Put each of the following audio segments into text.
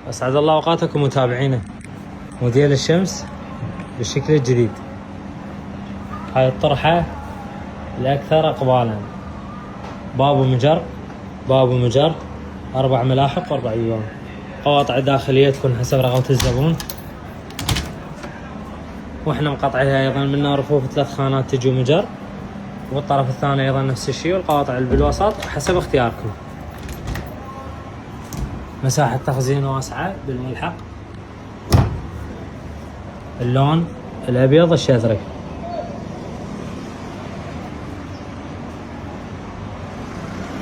أسعد الله أوقاتكم متابعينا. موديل الشمس بالشكل الجديد. هاي الطرحة الأكثر إقبالا، باب ومجر 4 ملاحق و4 أيوان. قواطع داخلية تكون حسب رغبة الزبون، واحنا مقطعيها ايضا منها رفوف 3 خانات تجي مجر، والطرف الثاني ايضا نفس الشيء، والقواطع اللي بالوسط حسب اختياركم. مساحة تخزين واسعة بالملحق، اللون الابيض الشذري.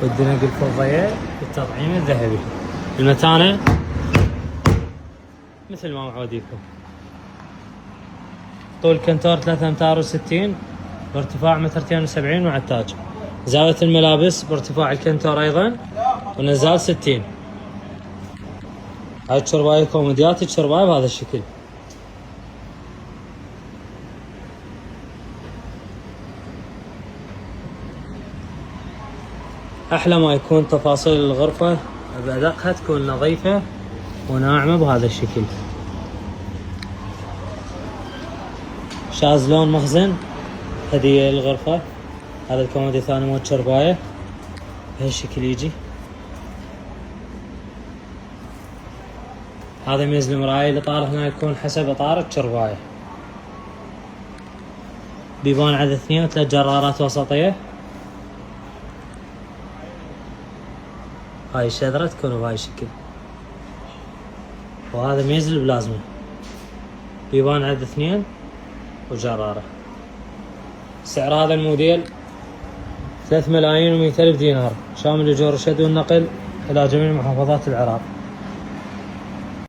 والدنق الفضية بالتطعيم الذهبي. المتانة مثل ما معوديكم. طول كنتور 3 أمتار و60، بارتفاع 2 متر وعتاج. زاوية الملابس بارتفاع الكنتور ايضا، ونزال 60. هاي الشرباية كوموديات الشرباية بهذا الشكل. احلى ما يكون تفاصيل الغرفة بأدقها تكون نظيفة وناعمة بهذا الشكل. شازلون مخزن هدية للغرفة. هذا الكومودي ثاني مود شرباية بهالشكل يجي. هذا ميز المراية اللي طار هنا يكون حسب اطار الشرباية. بيبان عدد 2 و3 جرارات وسطية. هاي الشذرة تكون بهاي الشكل. وهذا ميز البلازما، بيبان عدد 2 وجرارة. سعر هذا الموديل 3,200,000 دينار، شامل اجور الشد والنقل الى جميع محافظات العراق.